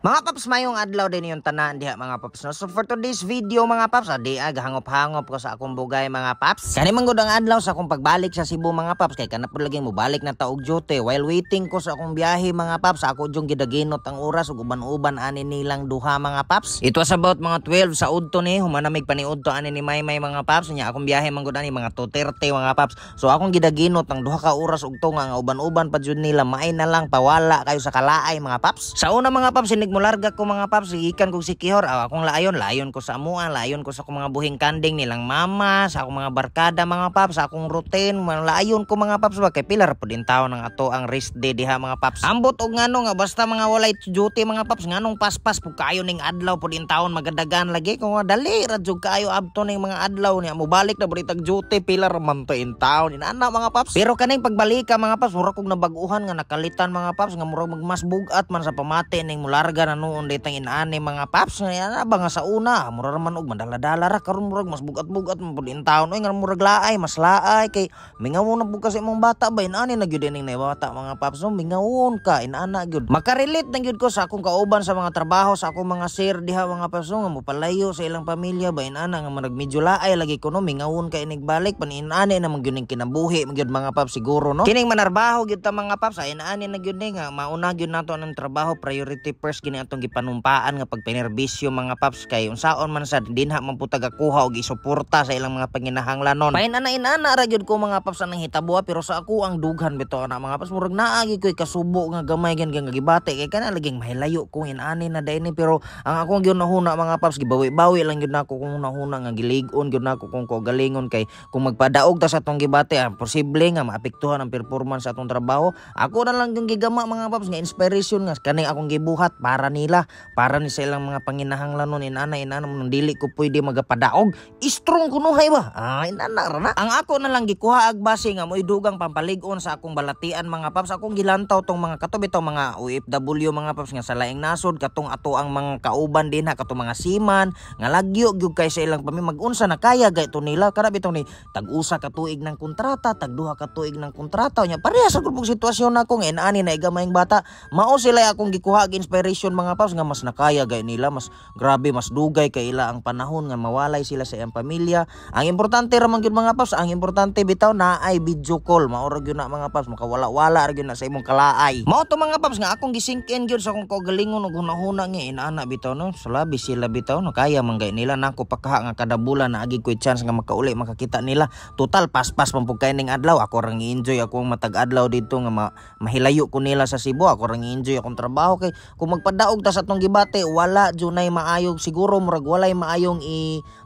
Mga paps, mayong adlaw din yung tanan diha mga paps. No? So for today's video mga paps, gahangop-hangop ko sa akong bugay mga paps. Kani man gud ang adlaw sa akong pagbalik sa Cebu mga paps, kay kana pud lagi mo balik na taog duty. While waiting ko sa akong biyahe mga paps, ako jung gidaginot ang oras ug uban-uban ani nilang duha mga paps. It was about mga 12 sa udto ni, humanamig paniudto ani ni Maymay mga paps. Nya akong biyahe man gud ani mga 2:30 mga paps. So akong gidaginot ang duha ka oras ug tunga nga uban-uban pa jud nila, maay na lang pawala kayo sa kalaay mga paps. Sa una mga paps, mularga ko mga paps, ikan kong si Kihor, akong layon ko sa amuan, layon ko sa akong mga buhing kanding nilang mama, sa akong mga barkada mga paps, sa akong routine, layon ko mga paps ba, kay pilar po din tao ng ato ang rest day diha mga paps. Ambot og ngano nga basta mga walay duty mga paps, nganong paspas po kayo ning adlaw po din taon magadagan lagi, kung dali radyo kayo abto ning mga adlaw niya, mubalik na balitag duty, pilar man to in town, inana mga paps. Pero kaning pagbalika mga paps, mura kong nabaguhan nga nakalitan mga paps, nga mura magmas bugat man sa pamati ning mularga na noon ditang inani mga paps nga ba nga sa una mura man og mandala-dala ra karon murag mas bugat-bugat man pud in town oy nga murag laay mas laay kay mingawon na pud kasi imong bata ba inani na gyud ning bata mga paps no mingawon ka inana gyud makarelate na gyud ko sa akong kauban sa mga trabaho sa akong mga sir diha mga paps nga mopalayo sa ilang pamilya ba inana nga murag medyo laay lagi ko no mingawon ka inig balik pan inani na man gyud ning kinabuhi gyud mga paps siguro no kining manarbaho gyud ta mga paps ay inani na gyud nga mauna gyud nato ang trabaho priority first gini atong panumpaan nga pagpinerbisyo mga paps kay unsaon man sa dinha man pud tagakuha og isuporta sa ilang mga panginahanglanon. Pain ana ra gyud ko mga paps anang hitabo pero sa ako ang dughan bitaw na mga paps murag naagi koy kasubo nga gamay gan nga gibate kay kana laging mahilayo ko inani na dai ni pero ang akong gyud nahuna mga paps gibawi-bawi lang gyud nako kung nahuna nga gilig-on gyud nako kung ko galingon kay kung magpadaog ta sa atong gibate posible nga maapektuhan ang performance sa atong trabaho. Ako na lang yung gigama mga paps nga inspiration nga kaning akong gibuhat para nila para ni sa ilang mga panginahanglanon inana mo dili ko pwede magapadaog strong kunuhay ba inana ra na ang ako na lang gikuha ag base nga moy dugang pampalig-on sa akong balatian mga paps. Akong gilantaw tong mga katubi tong mga OFW mga paps nga sa laing nasod katong ato ang mga kauban din ha katong mga siman nga lagyo gyud kay sa ilang mag-unsa na kaya gayto nila kada bitong ni tag-usa ka tuig ng kontrata tagduha ka tuig ng kontrata nya pareha sa grupong sitwasyon nako nga inani na igamayng bata mao sila akong gikuha ag inspiration mga paps nga mas nakaya gay nila mas grabe mas dugay kay ila ang panahon nga mawalay sila sa iyang pamilya. Ang importante ra man gyud mga paps, ang importante bitaw na ay video call mao ra gyud na mga paps makawala-wala ra gyud na sa imong kalaay. Mao to mga paps nga akong gisink in gyud sa akong kaugalingon ug hunahuna nga inaana bitaw no sulabi sila bitaw no kaya man gay nila nako pakaha nga kada bulan na agi koy chance nga makauli makakita nila total paspas man pud kay ning adlaw ako ra enjoy ako matag adlaw dito nga mahilayo ko nila sa Cebu ako ra enjoy akong trabaho kay kung magpadaog ta sa atong gibate wala junay maayog siguro murag walay maayong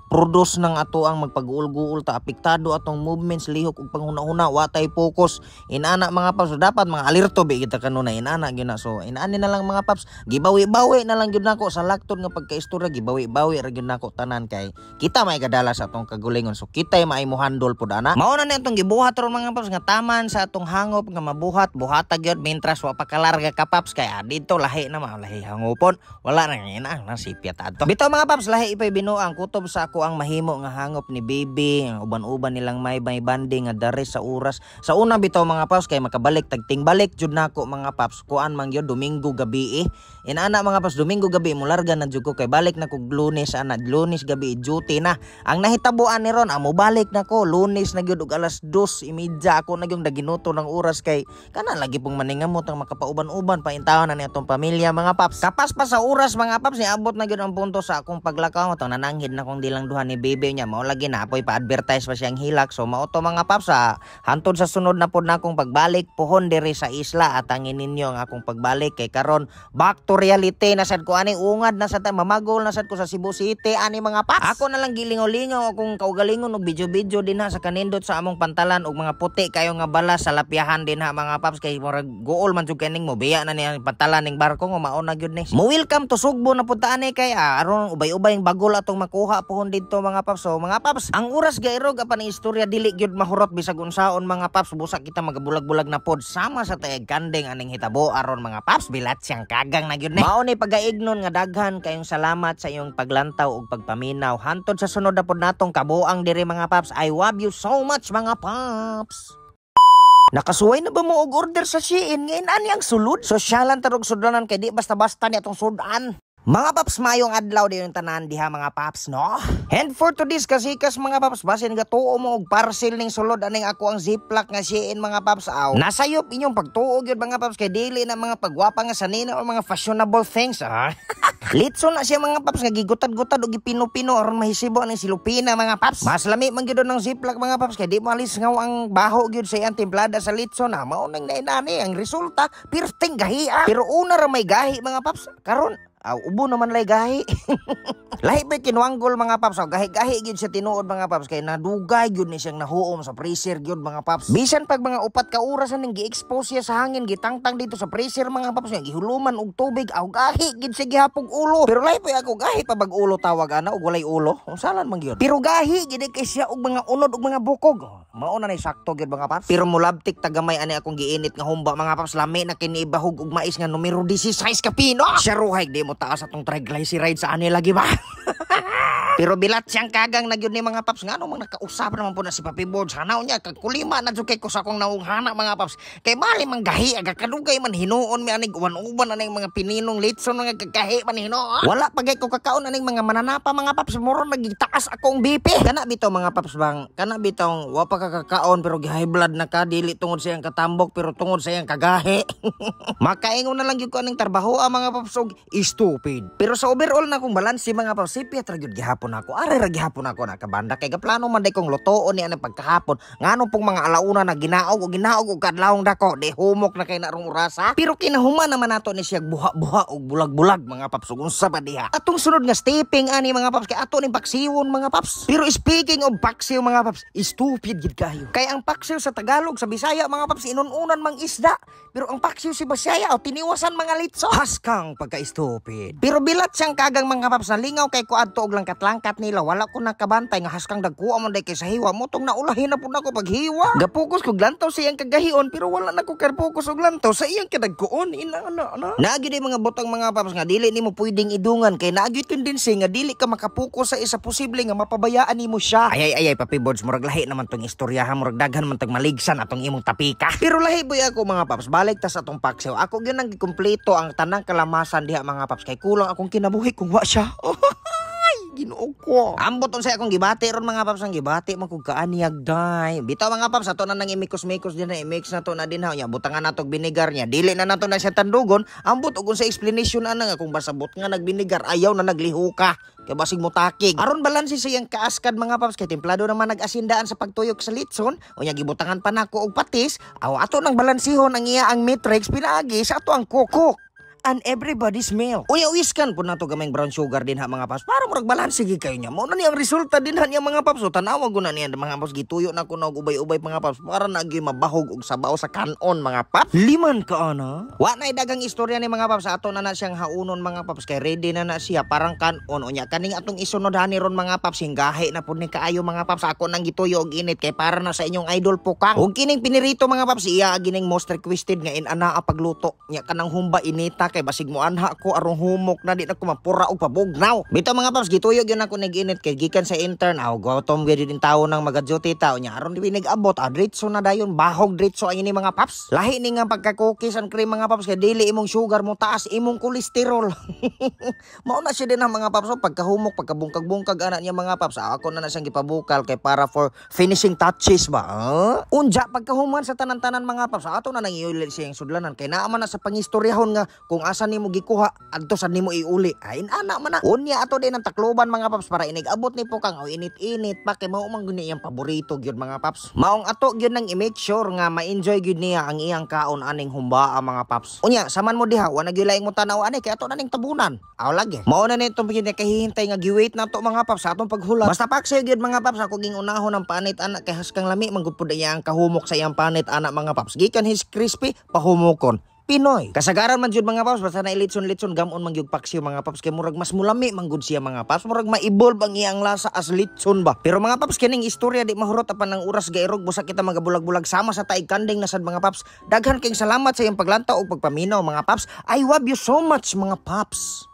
produce ng ato ang magpag-uul-guul ta apektado atong movements lihok ug panghuna-huna watay focus inana mga paps. So, dapat mga alerto bi kita kanunay inana gyud na so inani na lang mga paps gibawi-bawi na lang gyud nako sa laktod nga pagkaistorya gibawi-bawi ra gyud nako tanan kay kita may kadala sa atong kagulingon so kitay maay mo handle pud ana mao na ni atong gibuhat ron mga paps nga taman sa atong hangop nga mabuhat buhata gyud mintras wa pa kalarga ka paps kay dito lahi na lahi hangopon wala na ina ang nasipyat ato bitaw mga paps lahi ipay binuang kutob sa ako ang mahimo nga hangop ni baby ang uban-uban nilang may banding nga dari sa oras sa una bitaw mga paps kay makabalik tagting balik jud nako mga paps kuan man gyud Domingo gabi inana mga paps Domingo gabi mularga na jud ko kay balik na kog Lunes ana Lunes gabi duty na ang nahitabuan ni ron amo balik nako Lunes na gyud og alas 2:30 ako na gyud daginuto ng oras kay kana lagi pong maningamot ang makapauban-uban pa intawon na ni atong pamilya mga paps kapas pa sa oras mga paps niabot na gyud ang punto sa akong paglakaw atong nananghid na kong dilang duha ni baby niya mao lagi na apoy pa-advertise pa siyang hilak so mao to mga paps hantod sa sunod na pod na akong pagbalik pohon diri sa isla at angin ninyo ang akong pagbalik kay karon back to reality na sad ko ani ungad na sad mamagol na sad ko sa Cebu City ani mga paps. Ako na lang gilingaw-lingaw akong kaugalingon og video din ha sa kanindot sa among pantalan og mga puti kayo nga bala sa lapyahan din ha mga paps kay murag gool man jud kaning mo biya na ni pantalan ning barko nga mao na gyud ni mo welcome to Sugbo na pud ta ani kay aron ubay-ubay bagol atong makuha pohon dito mga paps. So mga paps ang oras gairog apan istorya dili gyud mahurot bisag unsaon mga paps busa kita magabulag-bulag na pod sama sa taeg kandeng aning hitabo aron mga paps bilat siyang kagang na gyud ni mao ni pagaignon nga daghan kayong salamat sa iyong paglantaw ug pagpaminaw hantod sa sunod na pod natong kabuang diri mga paps. I love you so much mga paps. Nakasuway na ba mo og order sa Shein? Ngayon ani ang sulod? Sosyalan tarog sudanan kay di basta-basta ni atong sudan. Mga paps, mayong adlaw din yung tanan diha mga paps, no? And for today's kasikas mga paps, basin nga tuo mo og parcel ning sulod aning ako ang ziplock nga Shein mga paps aw. Nasayop inyong pagtuo gyud mga paps kay dili na mga pagwapa nga sanina o mga fashionable things, ha? Litson na siya mga paps nga gigutad-gutad og gipino-pino aron mahisibo aning silupina mga paps. Mas lami man gyud ng ziplock mga paps kay di mo alis ngaw ang baho gyud sa iyang timplada sa litson, ha? Mao nang nainani ang resulta pirting gahi, ha? Pero una ra may gahi mga paps, karon ubo naman lay gahi. Lahi ba kinuanggol mga paps? Gahi-gahi gyud siya tinuod mga paps kay nadugay gyud ni siyang nahuom sa freezer gyud mga paps. Bisan pag mga upat ka oras ning gi-expose siya sa hangin, gitangtang dito sa freezer mga paps, nga gihuluman og tubig, gahi gyud siya gihapog ulo. Pero lahi pa ako gahi pa bag ulo tawag ana og walay ulo. Unsalan man gyud? Pero gahi gyud kay siya og mga unod og mga bukog. Mao na ni sakto gyud mga paps. Pero mulabtik tagamay ani akong giinit nga humba mga paps, lami na kini bahog og mais nga numero 16 ka pino. Siya ruhay di mo taas atong triglyceride sa ani lagi ba? Pero bilat siyang kagang na gyud ni mga paps, ngano mang nakausap naman po na si Papi Boards. Hanaw niya kagkulima na jud kay ko sa akong naughana mga paps. Kay mali man gahi aga kadugay man hinuon mi aning uban-uban aning mga pininong litson nga kagahi man hinuon. Wala pagay ko kakaon aning mga mananapa mga paps, moro nagitaas akong BP. Kana bitaw mga paps bang, kana bitaw wa pa ka kakaon pero high blood na ka, dili tungod sa iyang katambok pero tungod sa iyang kagahi. Makaingon na lang gyud ko aning trabaho mga paps og stupid. Pero sa overall na kong balanse mga paps, sipya ra gyud gihapon ako. Ari ra gihapon ako nakabanda kay gaplano man day kong lutoon ni anang pagkahapon. Ngano pong mga alauna na ginaog og kadlawong dako, di humok na kay narong orasa. Pero kinahuman naman nato ni siya buha-buha og bulag-bulag mga paps. Unsa pa diha? Atong sunod nga stepping ani mga paps kay ato ning paksiwon mga paps. Pero speaking of paksiw mga paps, stupid gid kayo. Kay ang paksiw sa Tagalog sa Bisaya mga paps inununan mang isda. Pero ang paksiw si Bisaya tiniwasan mga litso. Haskang pagka-stupid. Pero bilat siyang kagang mga paps, nalingaw kay ko adto og langkat-langkat nila, wala ko nakabantay nga haskang dagkuha man day kay sa hiwa mo tong naulahin na pud nako pag hiwa. Gapokus ko glantaw sa iyang kagahion pero wala na ko karpokus og lantaw sa iyang kadagkuon. Naagi day mga botang mga paps nga dili nimo pwedeng idungan kay naagi tendency nga dili ka makapokus sa isa posible nga mapabayaan nimo siya. Ay Papi Boards, murag lahi naman tong istoryahan, murag daghan man tag maligsan atong imong tapika. Pero lahi boy ako mga paps, balik ta sa atong paksiw. Ako gyud nang gikumpleto ang tanang kalamasan diha mga paps kay kulang akong kinabuhi kung wa siya. Ginoo ko. Ambot on sa akong gibati ron mga paps, ang gibati man kog kaaniyag day. Bitaw mga paps, ato na nang imikos-mikos din na i-mix na to na din ha. Nya butangan nato og vinegar niya. Dili na nato na siya tandugon. Ambot og sa explanation ana nga kung basabot nga nagbinigar ayaw na nagliho ka. Kay basig mo takig. Aron balansi sa iyang kaaskad mga paps kay templado naman nag-asindaan sa pagtuyok sa litson. Unya gibutangan pa nako og patis. Aw ato nang balansihon ang iya ang matrix pinaagi sa ato ang kokok. And everybody's meal. Uya wiskan po na to gamay brown sugar din ha mga paps. Para murag balance gi kayo niya. Mo na ni ang resulta din ha niya mga paps. So tanawa ko na niya mga paps, gituyo na ko na ubay-ubay mga paps para nagi mabahog og sabaw sa kanon mga paps. Liman ka ana. Wa na dagang istorya ni mga paps, ato na siyang haunon mga paps kay ready na siya parang kanon. Unya kaning atong isunod hani ron mga paps, hingahi na pud ni kaayo mga paps. Ako nang gituyo og init kay para na sa inyong idol Pukang. Og kining pinirito mga paps, iya gining most requested nga inana pagluto. Nya kanang humba inita kay basig mo anha ko arong humok na di na ko mapura og pabugnaw. Bitaw mga paps, gituyog yun ako nag-init kay gikan sa intern. Gutom gyud din tawo nang magaduty ta. Nya aron di nag-abot diretso na dayon bahog diretso ang ini mga paps. Lahi ni nga pagka-cookies and cream mga paps kay dili imong sugar mo taas imong kolesterol. Mao na siya din ang mga paps, pagkahumok pagkabungkag-bungkag ana niya mga paps. Ako na siyang gipabukal kay para for finishing touches ba. Unja pagkahuman sa tanan-tanan mga paps, ato na nang iuli siyang sudlanan kay naa man na sa pangistoryahon nga kung asa nimo gikuha adto sad nimo iuli. Ay ana man na. Unya ato din ang takloban mga paps para inigabot ni Pukang o init-init pa kay mao man gud iyang paborito gyud mga paps. Maong ato gyud nang i-make sure nga ma-enjoy gyud niya ang iyang kaon aning humbaa mga paps. Unya saman mo diha wa na gyud laing mo tanaw ani kay ato na ning tabunan. Aw lagi. Mao na nito kahihintay nga giwait na to mga paps sa atong paghulat. Basta paksiw gyud mga paps, ako ging unahon ang panit ana kay haskang lami man gud pud iyang kahumok sa iyang panit ana mga paps. Gikan his crispy pahumokon. Pinoy. Kasagaran man jud mga paps, basta na ilitson-litson gamon man gyud paksiw mga paps kay murag mas mulami man gud siya mga paps, murag ma-evolve ang iyang lasa as litson ba. Pero mga paps kining istorya di mahurot apan ng oras gairog busa kita magabulag-bulag sama sa taig kanding na sad mga paps. Daghan kayong salamat sa iyang paglantaw ug pagpaminaw mga paps. I love you so much mga paps.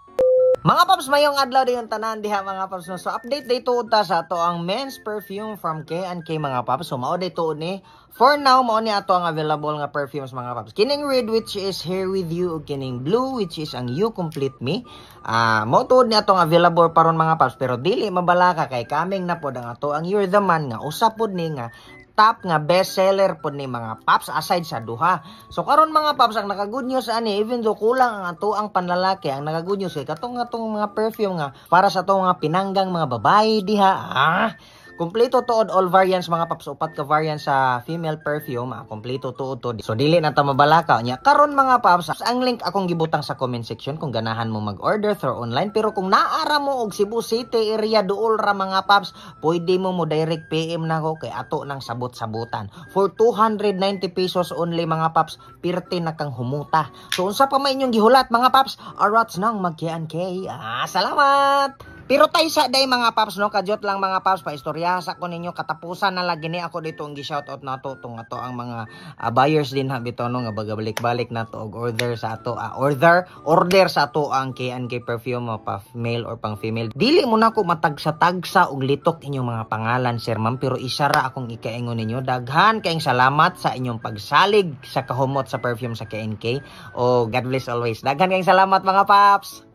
Mga paps, mayong adlaw din yung tanan diha mga paps no. So update dito ta sa ato ang men's perfume from K&K mga paps. So mao dito ni for now mao ni ato ang available nga perfumes mga paps. Kining red which is Here With You ug kining blue which is ang You Complete Me. Mao tuod ni ato ang available paron mga paps pero dili mabalaka kay kaming na pod ang ato ang You're the Man nga usa pod ni nga top nga bestseller po ni mga paps aside sa duha. So karon mga paps ang naka-good news ani even though kulang ang ato ang panlalaki ang naka-good news kay katong mga perfume nga para sa ato mga pinanggang mga babae diha. Kompleto tuod all variants mga paps, upat ka variants sa female perfume, kompleto tuod to. So dili na ta mabalaka nya. Karon mga paps, ang link akong gibutang sa comment section kung ganahan mo mag-order through online pero kung naara mo og Cebu City area duol ra mga paps, pwede mo direct PM na ko kay ato nang sabot-sabutan. For 290 pesos only mga paps, pirte na kang humuta. So unsa pa may inyong gihulat mga paps, arats nang mag-K&K. Salamat. Pero tayo sa day mga paps no, kadyot lang mga paps, paistorya sa ko ninyo katapusan na lagi ni ako dito ang gi-shoutout na to tong ato ang mga buyers din ha bitaw no nga bagabalik-balik na to og order sa ato order sa ato ang K&K perfume pa male or pang female. Dili mo na ko matagsa-tagsa og litok inyong mga pangalan sir ma'am pero isa ra akong ikaingon ninyo daghan kayong salamat sa inyong pagsalig sa kahumot sa perfume sa K&K. Oh God bless always. Daghan kayong salamat mga paps.